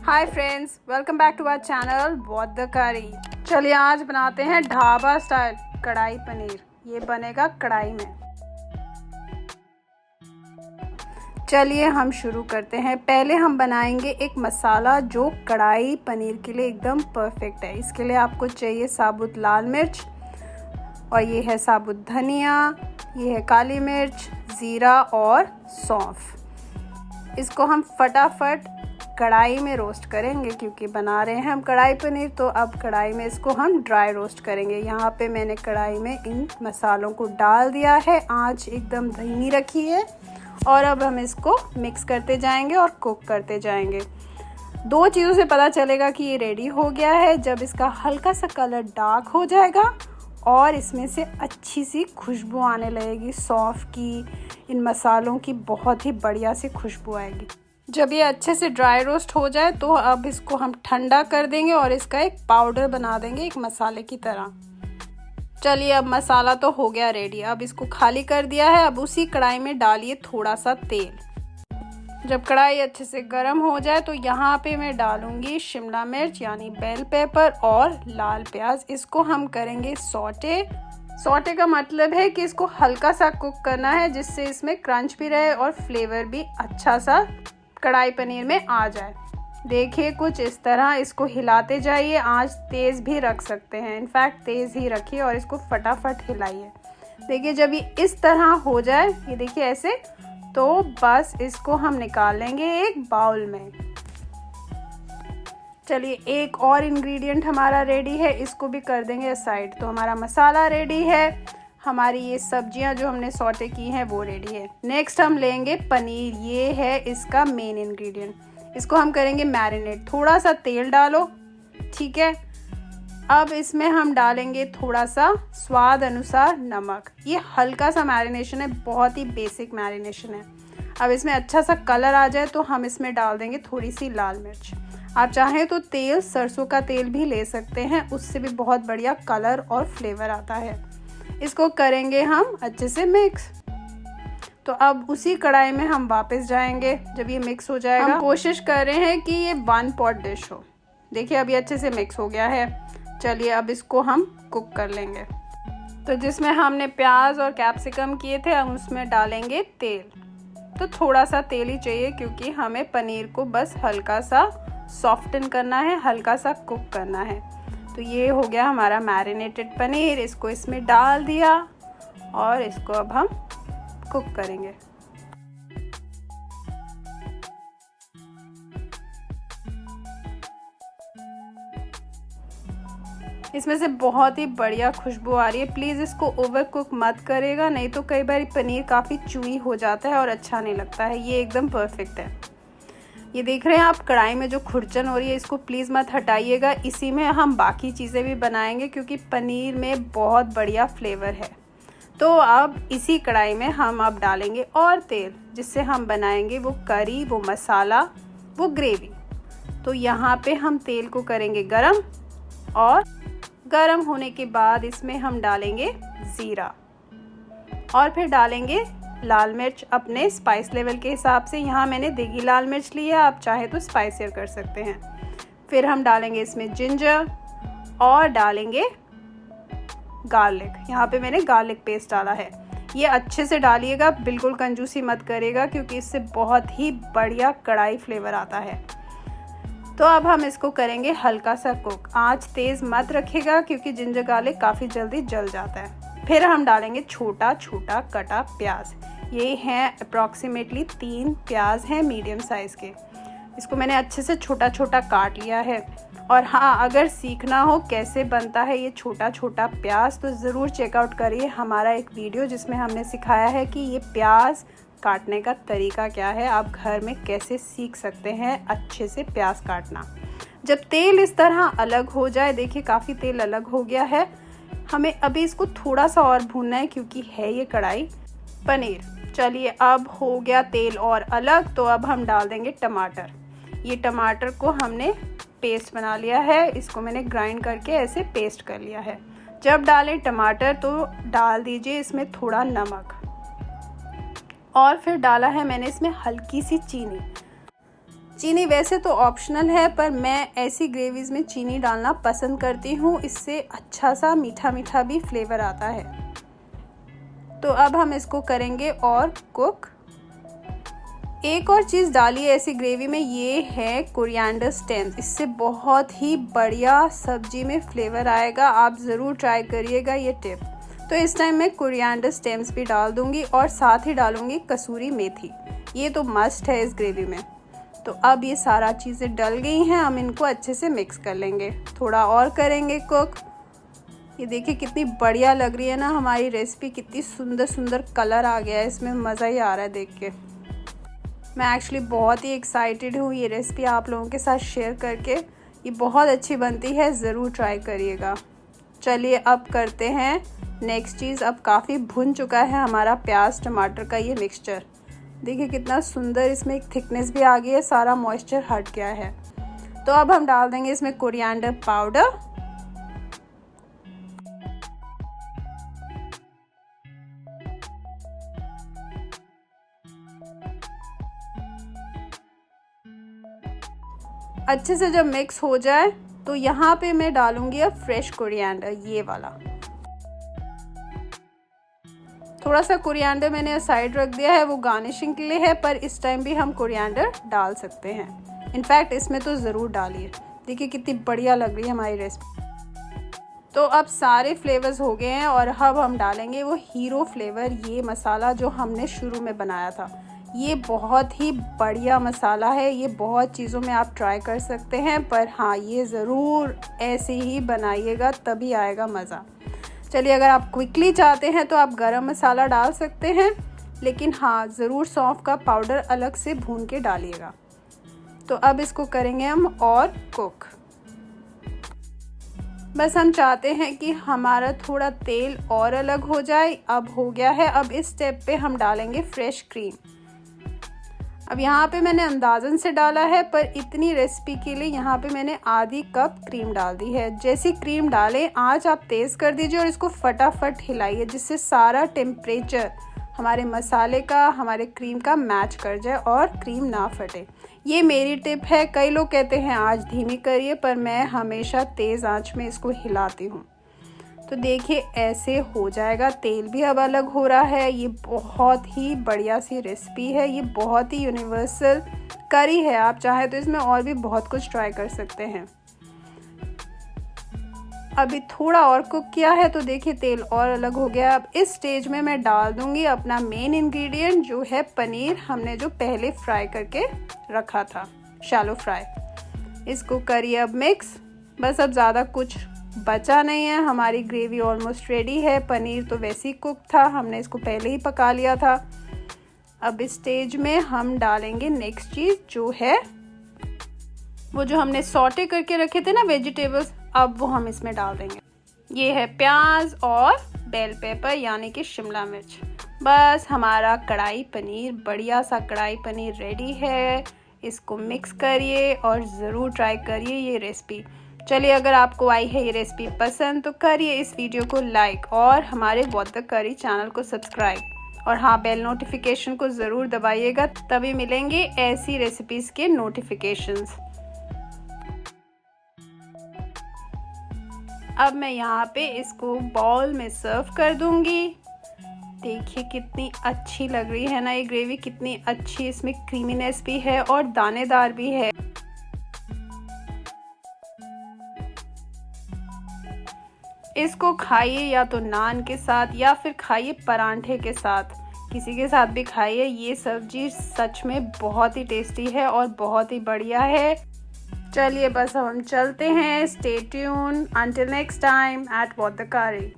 Hi friends, welcome back to our channel what the curry. चलिए आज बनाते हैं ढाबा स्टाइल कढ़ाई पनीर। ये बनेगा कढ़ाई में। चलिए हम शुरू करते हैं। पहले हम बनाएंगे एक मसाला जो कढ़ाई पनीर के लिए एकदम परफेक्ट है। इसके लिए आपको चाहिए साबुत लाल मिर्च, और ये है साबुत धनिया, ये है काली मिर्च, ज़ीरा और सौंफ। इसको हम फटाफट कढ़ाई में रोस्ट करेंगे क्योंकि बना रहे हैं हम कढ़ाई पनीर, तो अब कढ़ाई में इसको हम ड्राई रोस्ट करेंगे। यहाँ पे मैंने कढ़ाई में इन मसालों को डाल दिया है, आंच एकदम धीमी रखी है, और अब हम इसको मिक्स करते जाएंगे और कुक करते जाएंगे। दो चीज़ों से पता चलेगा कि ये रेडी हो गया है, जब इसका हल्का सा कलर डार्क हो जाएगा और इसमें से अच्छी सी खुशबू आने लगेगी। सौंफ की, इन मसालों की बहुत ही बढ़िया सी खुशबू आएगी। जब ये अच्छे से ड्राई रोस्ट हो जाए तो अब इसको हम ठंडा कर देंगे और इसका एक पाउडर बना देंगे, एक मसाले की तरह। चलिए अब मसाला तो हो गया रेडी। अब इसको खाली कर दिया है। अब उसी कढ़ाई में डालिए थोड़ा सा तेल। जब कढ़ाई अच्छे से गर्म हो जाए तो यहाँ पे मैं डालूंगी शिमला मिर्च यानी बेल पेपर और लाल प्याज। इसको हम करेंगे सौटे। सौटे का मतलब है कि इसको हल्का सा कुक करना है, जिससे इसमें क्रंच भी रहे और फ्लेवर भी अच्छा सा कढ़ाई पनीर में आ जाए। देखिए कुछ इस तरह इसको हिलाते जाइए। आंच तेज़ भी रख सकते हैं, इनफैक्ट तेज़ ही रखिए और इसको फटाफट हिलाइए। देखिए जब ये इस तरह हो जाए, ये देखिए ऐसे, तो बस इसको हम निकाल लेंगे एक बाउल में। चलिए एक और इंग्रेडिएंट हमारा रेडी है, इसको भी कर देंगे साइड। तो हमारा मसाला रेडी है, हमारी ये सब्जियां जो हमने सौटे की हैं वो रेडी है। नेक्स्ट हम लेंगे पनीर। ये है इसका मेन इंग्रेडिएंट। इसको हम करेंगे मैरिनेट। थोड़ा सा तेल डालो, ठीक है। अब इसमें हम डालेंगे थोड़ा सा स्वाद अनुसार नमक। ये हल्का सा मैरिनेशन है, बहुत ही बेसिक मैरिनेशन है। अब इसमें अच्छा सा कलर आ जाए तो हम इसमें डाल देंगे थोड़ी सी लाल मिर्च। आप चाहें तो तेल, सरसों का तेल भी ले सकते हैं, उससे भी बहुत बढ़िया कलर और फ्लेवर आता है। इसको करेंगे हम अच्छे से मिक्स। तो अब उसी कढ़ाई में हम वापस जाएंगे जब ये मिक्स हो जाएगा। हम कोशिश कर रहे हैं कि ये 1 पॉट डिश हो। देखिए अभी अच्छे से मिक्स हो गया है। चलिए अब इसको हम कुक कर लेंगे। तो जिसमें हमने प्याज और कैप्सिकम किए थे, हम उसमें डालेंगे तेल। तो थोड़ा सा तेल ही चाहिए क्योंकि हमें पनीर को बस हल्का सा सॉफ्टन करना है, हल्का सा कुक करना है। तो ये हो गया हमारा मैरिनेटेड पनीर। इसको इसमें डाल दिया और इसको अब हम कुक करेंगे। इसमें से बहुत ही बढ़िया खुशबू आ रही है। प्लीज़ इसको ओवर कुक मत करेगा, नहीं तो कई बार पनीर काफ़ी चूई हो जाता है और अच्छा नहीं लगता है। ये एकदम परफेक्ट है। ये देख रहे हैं आप कढ़ाई में जो खुरचन हो रही है, इसको प्लीज़ मत हटाइएगा। इसी में हम बाकी चीज़ें भी बनाएंगे क्योंकि पनीर में बहुत बढ़िया फ्लेवर है। तो अब इसी कढ़ाई में हम अब डालेंगे और तेल, जिससे हम बनाएंगे वो करी, वो मसाला, वो ग्रेवी। तो यहाँ पे हम तेल को करेंगे गरम, और गरम होने के बाद इसमें हम डालेंगे ज़ीरा और फिर डालेंगे लाल मिर्च अपने स्पाइस लेवल के हिसाब से। यहाँ मैंने देगी लाल मिर्च ली है, आप चाहे तो स्पाइसियर कर सकते हैं। फिर हम डालेंगे इसमें जिंजर और डालेंगे गार्लिक। यहाँ पे मैंने गार्लिक पेस्ट डाला है। ये अच्छे से डालिएगा, बिल्कुल कंजूसी मत करेगा क्योंकि इससे बहुत ही बढ़िया कढ़ाई फ्लेवर आता है। तो अब हम इसको करेंगे हल्का सा कुक। आंच तेज़ मत रखिएगा क्योंकि जिंजर गार्लिक काफ़ी जल्दी जल जाता है। फिर हम डालेंगे छोटा छोटा कटा प्याज। ये हैं अप्रॉक्सीमेटली 3 प्याज हैं मीडियम साइज़ के। इसको मैंने अच्छे से छोटा छोटा काट लिया है। और हाँ, अगर सीखना हो कैसे बनता है ये छोटा छोटा प्याज, तो ज़रूर चेकआउट करिए हमारा एक वीडियो जिसमें हमने सिखाया है कि ये प्याज काटने का तरीका क्या है। आप घर में कैसे सीख सकते हैं अच्छे से प्याज काटना। जब तेल इस तरह अलग हो जाए, देखिए काफ़ी तेल अलग हो गया है, हमें अभी इसको थोड़ा सा और भूनना है क्योंकि है ये कढ़ाई पनीर। चलिए अब हो गया तेल और अलग, तो अब हम डाल देंगे टमाटर। ये टमाटर को हमने पेस्ट बना लिया है, इसको मैंने ग्राइंड करके ऐसे पेस्ट कर लिया है। जब डालें टमाटर तो डाल दीजिए इसमें थोड़ा नमक, और फिर डाला है मैंने इसमें हल्की सी चीनी। चीनी वैसे तो ऑप्शनल है, पर मैं ऐसी ग्रेवीज़ में चीनी डालना पसंद करती हूँ, इससे अच्छा सा मीठा मीठा भी फ्लेवर आता है। तो अब हम इसको करेंगे और कुक। एक और चीज़ डाली है ऐसी ग्रेवी में, ये है कोरिएंडर स्टेम्स। इससे बहुत ही बढ़िया सब्जी में फ्लेवर आएगा, आप ज़रूर ट्राई करिएगा ये टिप। तो इस टाइम मैं कोरिएंडर स्टेम्स भी डाल दूंगी और साथ ही डालूंगी कसूरी मेथी, ये तो मस्ट है इस ग्रेवी में। तो अब ये सारा चीज़ें डल गई हैं, हम इनको अच्छे से मिक्स कर लेंगे, थोड़ा और करेंगे कुक। ये देखिए कितनी बढ़िया लग रही है ना हमारी रेसिपी, कितनी सुंदर सुंदर कलर आ गया है इसमें, मज़ा ही आ रहा है देख के। मैं एक्चुअली बहुत ही एक्साइटेड हूँ ये रेसिपी आप लोगों के साथ शेयर करके। ये बहुत अच्छी बनती है, ज़रूर ट्राई करिएगा। चलिए अब करते हैं नेक्स्ट चीज़। अब काफ़ी भुन चुका है हमारा प्याज टमाटर का ये मिक्सचर, देखिए कितना सुंदर इसमें एक थिकनेस भी आ गई है, सारा मॉइस्चर हट गया है। तो अब हम डाल देंगे इसमें कोरिएंडर पाउडर, अच्छे से जब मिक्स हो जाए तो यहाँ पे मैं डालूंगी अब फ्रेश कोरिएंडर, ये वाला। थोड़ा सा कोरिएंडर मैंने साइड रख दिया है, वो गार्निशिंग के लिए है, पर इस टाइम भी हम कोरिएंडर डाल सकते हैं। इनफैक्ट इसमें तो ज़रूर डालिए, देखिए कितनी बढ़िया लग रही है हमारी रेसिपी। तो अब सारे फ्लेवर्स हो गए हैं और अब हम डालेंगे वो हीरो फ्लेवर, ये मसाला जो हमने शुरू में बनाया था। ये बहुत ही बढ़िया मसाला है, ये बहुत चीज़ों में आप ट्राई कर सकते हैं, पर हाँ ये ज़रूर ऐसे ही बनाइएगा तभी आएगा मज़ा। चलिए अगर आप क्विकली चाहते हैं तो आप गरम मसाला डाल सकते हैं, लेकिन हाँ ज़रूर सौंफ का पाउडर अलग से भून के डालिएगा। तो अब इसको करेंगे हम और कुक। बस हम चाहते हैं कि हमारा थोड़ा तेल और अलग हो जाए, अब हो गया है। अब इस स्टेप पे हम डालेंगे फ्रेश क्रीम। अब यहाँ पे मैंने अंदाज़न से डाला है, पर इतनी रेसिपी के लिए यहाँ पे मैंने आधी कप क्रीम डाल दी है। जैसी क्रीम डालें आंच आप तेज़ कर दीजिए और इसको फटाफट हिलाइए, जिससे सारा टेम्परेचर हमारे मसाले का हमारे क्रीम का मैच कर जाए और क्रीम ना फटे। ये मेरी टिप है, कई लोग कहते हैं आंच धीमी करिए, पर मैं हमेशा तेज़ आंच में इसको हिलाती हूँ। तो देखिए ऐसे हो जाएगा, तेल भी अब अलग हो रहा है। ये बहुत ही बढ़िया सी रेसिपी है, ये बहुत ही यूनिवर्सल करी है, आप चाहे तो इसमें और भी बहुत कुछ ट्राई कर सकते हैं। अभी थोड़ा और कुक किया है तो देखिए तेल और अलग हो गया। अब इस स्टेज में मैं डाल दूंगी अपना मेन इंग्रेडिएंट जो है पनीर, हमने जो पहले फ्राई करके रखा था, शैलो फ्राई। इसको करिए अब मिक्स। बस अब ज़्यादा कुछ बचा नहीं है, हमारी ग्रेवी ऑलमोस्ट रेडी है। पनीर तो वैसे ही कुक था, हमने इसको पहले ही पका लिया था। अब इस स्टेज में हम डालेंगे नेक्स्ट चीज़ जो है वो जो हमने सॉटे करके रखे थे ना वेजिटेबल्स, अब वो हम इसमें डाल देंगे। ये है प्याज और बेल पेपर यानी कि शिमला मिर्च। बस हमारा कढ़ाई पनीर, बढ़िया सा कढ़ाई पनीर रेडी है। इसको मिक्स करिए और ज़रूर ट्राई करिए ये रेसिपी। चलिए अगर आपको आई है ये रेसिपी पसंद तो करिए इस वीडियो को लाइक और हमारे व्हाट द करी चैनल को सब्सक्राइब, और हाँ बेल नोटिफिकेशन को ज़रूर दबाइएगा, तभी मिलेंगे ऐसी रेसिपीज़ के नोटिफिकेशंस। अब मैं यहाँ पे इसको बाउल में सर्व कर दूंगी। देखिए कितनी अच्छी लग रही है ना ये ग्रेवी, कितनी अच्छी इसमें क्रीमीनेस भी है और दानेदार भी है। इसको खाइए या तो नान के साथ या फिर खाइए परांठे के साथ, किसी के साथ भी खाइए। ये सब्जी सच में बहुत ही टेस्टी है और बहुत ही बढ़िया है। चलिए बस हम चलते हैं। Stay tune until next time at what the करी।